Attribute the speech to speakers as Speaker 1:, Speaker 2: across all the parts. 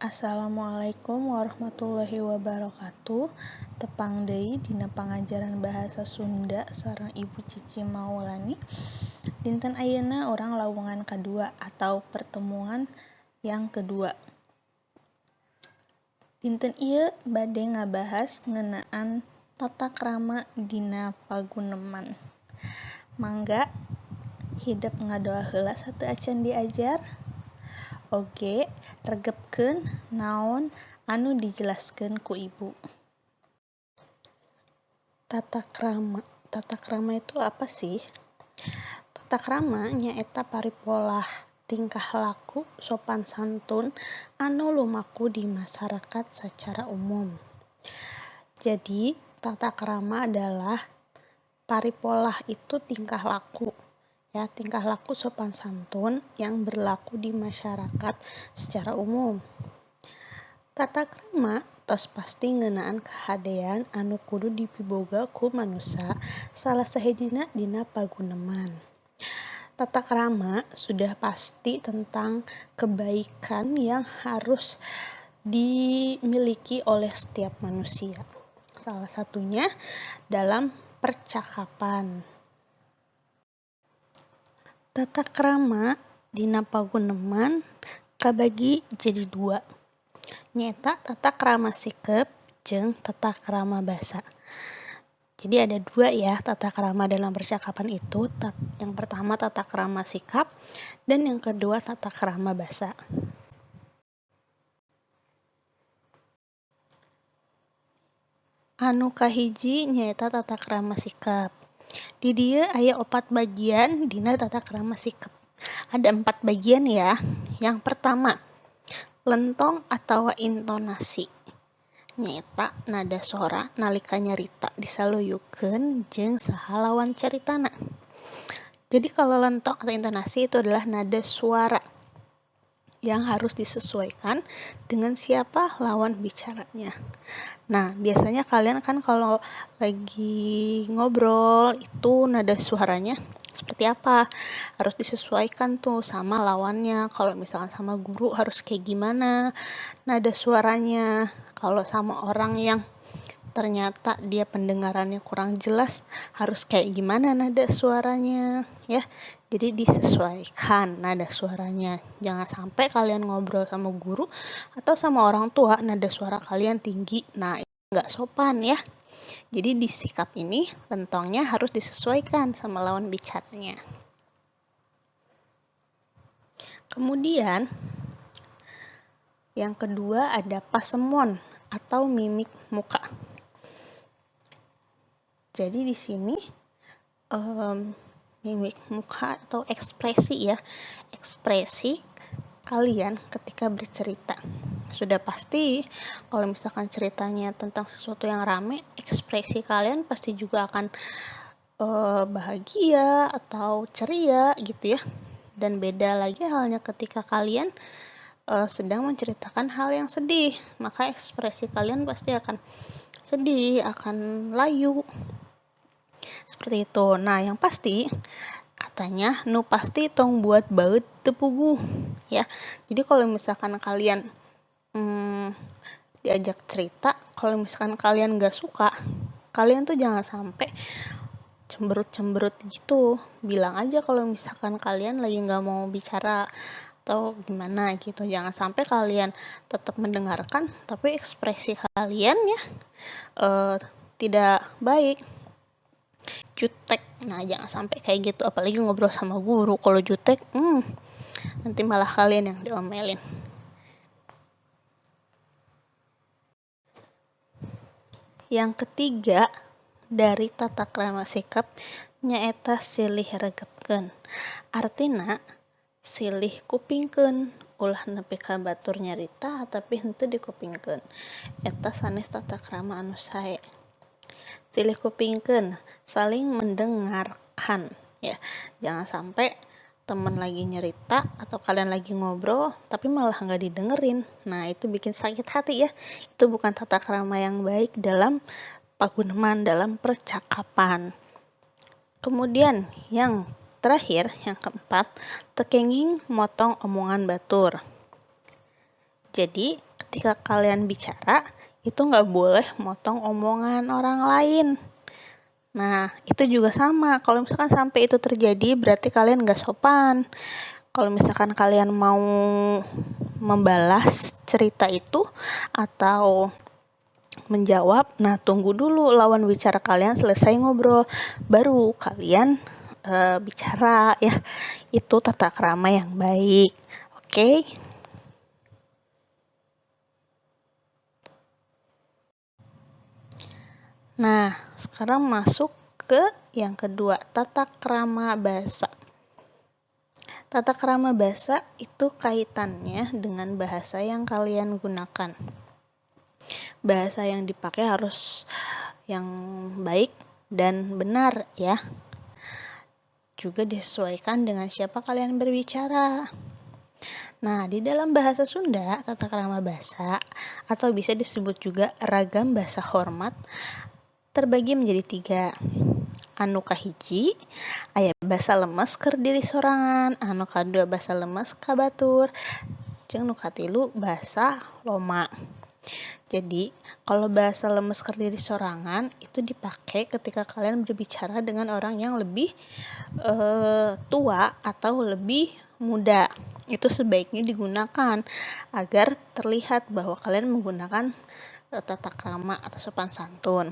Speaker 1: Assalamualaikum warahmatullahi wabarakatuh. Tepang deui dina pangajaran bahasa Sunda sareng Ibu Cici Maulani. Dinten ayeuna urang lowongan kadua atau pertemuan yang kedua. Dinten ieu bade ngabahas ngeunaan tata krama dina paguneman. Mangga hidep ngadoa heula sateu acan diajar. Oge regepkeun naon anu dijelaskeun ku ibu. Tata krama itu apa sih? Tata krama nyaeta paripolah tingkah laku sopan santun anu lumaku di masyarakat secara umum. Jadi, tata krama adalah paripolah itu tingkah laku sopan santun yang berlaku di masyarakat secara umum. Tata krama tos pasti ngeunaan kahadean anu kudu dipiboga ku manusa salah sahijina dina paguneman. Tata krama sudah pasti tentang kebaikan yang harus dimiliki oleh setiap manusia. Salah satunya dalam percakapan. Tata krama dina paguneman kabagi jadi dua. Nyaeta tata krama sikep jeung tata krama basa. Jadi ada dua ya tata krama dalam percakapan itu. Yang pertama tata krama sikap dan yang kedua tata krama basa. Anu kahiji nyaeta tata krama sikap. Di dieu aya 4 bagian dina tata krama sikap. Ada 4 bagian ya. Yang pertama, lentong atawa intonasi. Nyaeta nada sora nalika nyarita disaluyukeun jeung saha lawan caritana. Jadi kalau lentong atau intonasi itu adalah nada suara yang harus disesuaikan dengan siapa lawan bicaranya. Nah, biasanya kalian kan kalau lagi ngobrol itu nada suaranya seperti apa? Harus disesuaikan tuh sama lawannya. Kalau misalkan sama guru harus kayak gimana nada suaranya. Kalau sama orang yang ternyata dia pendengarannya kurang jelas, harus kayak gimana nada suaranya ya. Jadi disesuaikan nada suaranya. Jangan sampai kalian ngobrol sama guru atau sama orang tua nada suara kalian tinggi. Nah, itu enggak sopan ya. Jadi di sikap ini lentongnya harus disesuaikan sama lawan bicaranya. Kemudian yang kedua ada pasemon atau mimik muka. Jadi di sini mimik muka atau ekspresi ya. Ekspresi kalian ketika bercerita. Sudah pasti kalau misalkan ceritanya tentang sesuatu yang rame, ekspresi kalian pasti juga akan bahagia atau ceria gitu ya. Dan beda lagi halnya ketika kalian sedang menceritakan hal yang sedih, maka ekspresi kalian pasti akan sedih, akan layu. Seperti itu. Nah, yang pasti katanya nu pasti tong buat baut tepugu ya. Jadi kalau misalkan kalian diajak cerita, kalau misalkan kalian gak suka, kalian tuh jangan sampai cemberut-cemberut gitu. Bilang aja kalau misalkan kalian lagi gak mau bicara atau gimana gitu. Jangan sampai kalian tetap mendengarkan tapi ekspresi kalian ya tidak baik, jutek. Nah, jangan sampai kayak gitu, apalagi ngobrol sama guru. Kalau jutek nanti malah kalian yang diomelin. Yang ketiga dari tata krama sikap nyaeta silih regepkeun. Artina silih kupingkeun, ulah nepi ka batur nyarita tapi henteu dikupingkeun. Eta sanes tata krama anu sae. Silih kupingkeun, saling mendengarkan ya. Jangan sampai teman lagi nyerita atau kalian lagi ngobrol tapi malah nggak didengerin. Nah, itu bikin sakit hati ya. Itu bukan tata krama yang baik dalam paguneman, dalam percakapan. Kemudian yang terakhir, yang keempat, tekenging motong omongan batur. Jadi ketika kalian bicara, itu nggak boleh motong omongan orang lain. Nah, itu juga sama. Kalau misalkan sampai itu terjadi, berarti kalian nggak sopan. Kalau misalkan kalian mau membalas cerita itu atau menjawab, nah tunggu dulu lawan bicara kalian selesai ngobrol, baru kalian bicara ya. Itu tata krama yang baik. Oke? Nah, sekarang masuk ke yang kedua, tata krama bahasa. Tata krama bahasa itu kaitannya dengan bahasa yang kalian gunakan. Bahasa yang dipakai harus yang baik dan benar ya. Juga disesuaikan dengan siapa kalian berbicara. Nah, di dalam bahasa Sunda, tata krama bahasa atau bisa disebut juga ragam bahasa hormat terbagi menjadi 3. Anu kahiji aya basa lemes keur diri sorangan, anu kadua basa lemes ka batur, jeung nu katilu basa loma. Jadi, kalau bahasa lemes keur diri sorangan itu dipakai ketika kalian berbicara dengan orang yang lebih tua atau lebih muda. Itu sebaiknya digunakan agar terlihat bahwa kalian menggunakan tata krama atau sopan santun.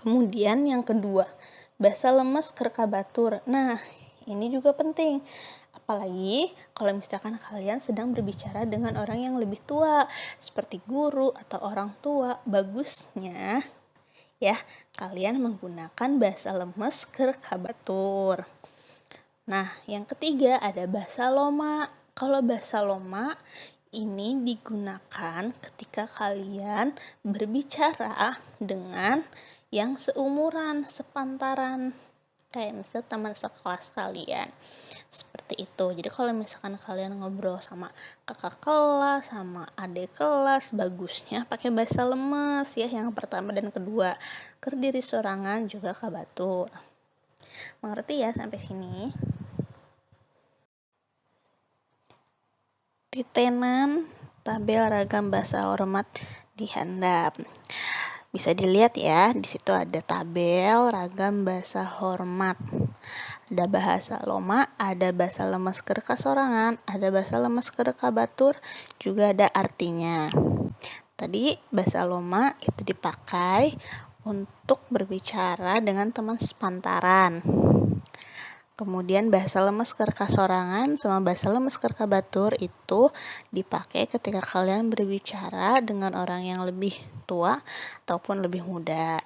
Speaker 1: Kemudian yang kedua, basa lemes keur ka batur. Nah, ini juga penting. Apalagi kalau misalkan kalian sedang berbicara dengan orang yang lebih tua, seperti guru atau orang tua, bagusnya ya kalian menggunakan basa lemes keur ka batur. Nah, yang ketiga ada basa loma. Kalau basa loma ini digunakan ketika kalian berbicara dengan yang seumuran, sepantaran, kayak misalnya teman sekelas kalian, seperti itu. Jadi kalau misalkan kalian ngobrol sama kakak kelas, sama adik kelas, bagusnya pakai bahasa lemes ya, yang pertama dan kedua. Keur diri sorangan juga ka batur. Mengerti ya sampai sini? Titenan tabel ragam bahasa hormat di handap. Bisa dilihat ya, di situ ada tabel ragam bahasa hormat. Ada bahasa loma, ada bahasa lemes keur ka sorangan, ada bahasa lemes keur ka batur, juga ada artinya. Tadi bahasa loma itu dipakai untuk berbicara dengan teman sepantaran. Kemudian bahasa lemes keur ka sorangan sama bahasa lemes keur ka batur itu dipakai ketika kalian berbicara dengan orang yang lebih tua ataupun lebih muda.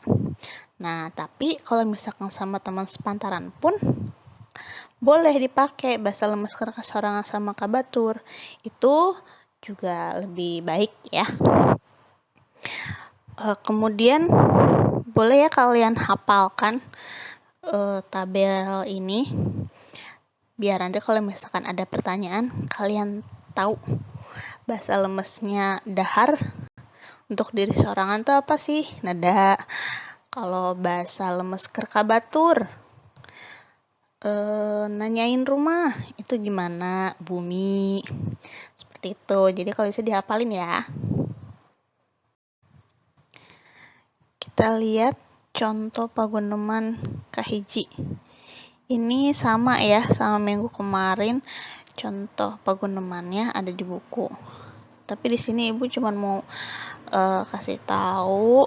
Speaker 1: Nah, tapi kalau misalkan sama teman sepantaran pun boleh dipakai bahasa lemes keur ka sorangan sama ka batur. Itu juga lebih baik ya. Kemudian boleh ya kalian hafalkan tabel ini biar nanti kalau misalkan ada pertanyaan kalian tahu bahasa lemesnya dahar untuk diri sorangan tuh apa sih? Nada. Kalau bahasa lemes keur ka batur nanyain rumah itu gimana? Bumi. Seperti itu. Jadi kalau bisa dihafalin ya. Kita lihat contoh paguneman kahiji. Ini sama ya, sama minggu kemarin. Contoh pagunemannya ada di buku. Tapi di sini ibu cuma mau kasih tahu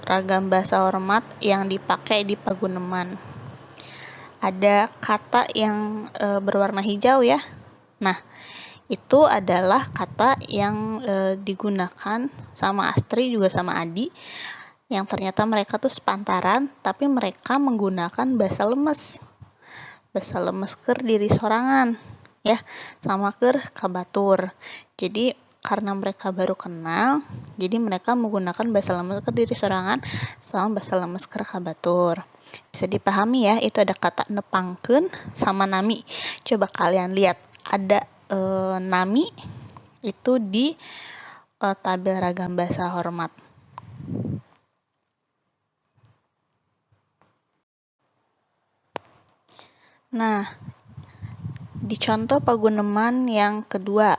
Speaker 1: ragam bahasa hormat yang dipakai di paguneman. Ada kata yang berwarna hijau ya. Nah, itu adalah kata yang digunakan sama Astri juga sama Adi, yang ternyata mereka tuh sepantaran tapi mereka menggunakan bahasa lemes keur diri sorangan ya, sama keur ka batur. Jadi karena mereka baru kenal, jadi mereka menggunakan bahasa lemes keur diri sorangan sama bahasa lemes keur ka batur. Bisa dipahami ya, itu ada kata nepangkeun sama nami. Coba kalian lihat ada nami itu di tabel ragam bahasa hormat. Nah, di contoh paguneman yang kedua,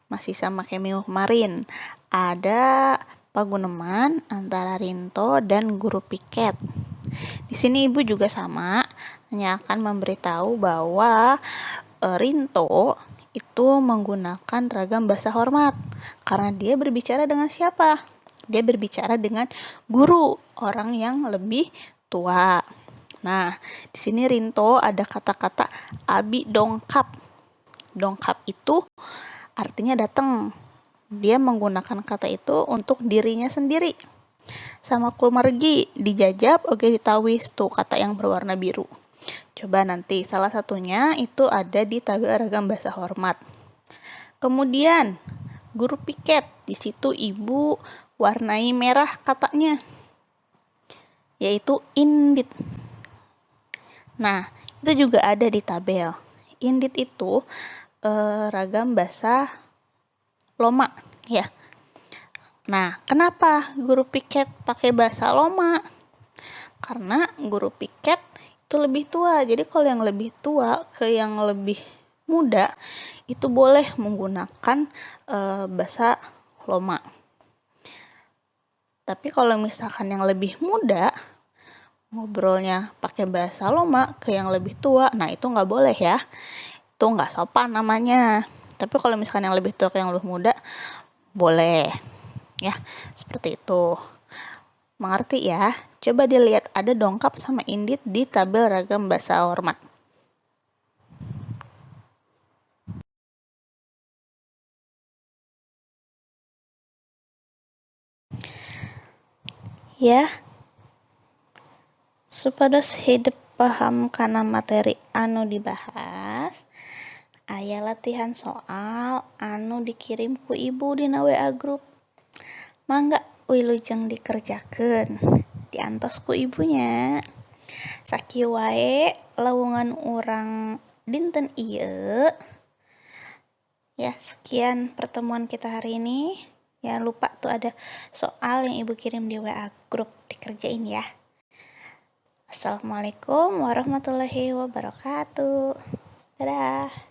Speaker 1: masih sama kayak minggu kemarin. Ada paguyuban antara Rinto dan guru piket. Di sini ibu juga sama, hanya akan memberitahu bahwa Rinto itu menggunakan ragam bahasa hormat karena dia berbicara dengan siapa? Dia berbicara dengan guru, orang yang lebih tua. Nah, di sini Rinto ada kata-kata abi dongkap. Dongkap itu artinya datang. Dia menggunakan kata itu untuk dirinya sendiri. Sama kumargi, dijajab, oke ditawis, tuh kata yang berwarna biru. Coba nanti, salah satunya itu ada di tabel ragam bahasa hormat. Kemudian, guru piket, di situ ibu warnai merah katanya, yaitu indit. Nah, itu juga ada di tabel. Indit itu ragam bahasa Loma, ya. Nah, kenapa guru piket pakai bahasa Loma? Karena guru piket itu lebih tua. Jadi kalau yang lebih tua ke yang lebih muda itu boleh menggunakan bahasa Loma. Tapi kalau misalkan yang lebih muda ngobrolnya pakai bahasa Loma ke yang lebih tua, nah itu nggak boleh ya. Itu nggak sopan namanya. Tapi kalau misalkan yang lebih tua ke yang lebih muda, boleh. Ya, seperti itu. Mengerti ya? Coba dilihat ada dongkap sama indit di tabel ragam bahasa hormat. Ya, supados hidup paham kana materi anu dibahas, aya latihan soal anu dikirim ku ibu dina WA grup. Mangga wilujeng dikerjakeun, diantos ku ibunya. Sakieu wae lowongan urang dinten ieu. Ya, sekian pertemuan kita hari ini. Jangan lupa tuh ada soal yang ibu kirim di WA grup, dikerjain ya. Assalamualaikum warahmatullahi wabarakatuh. Dadah.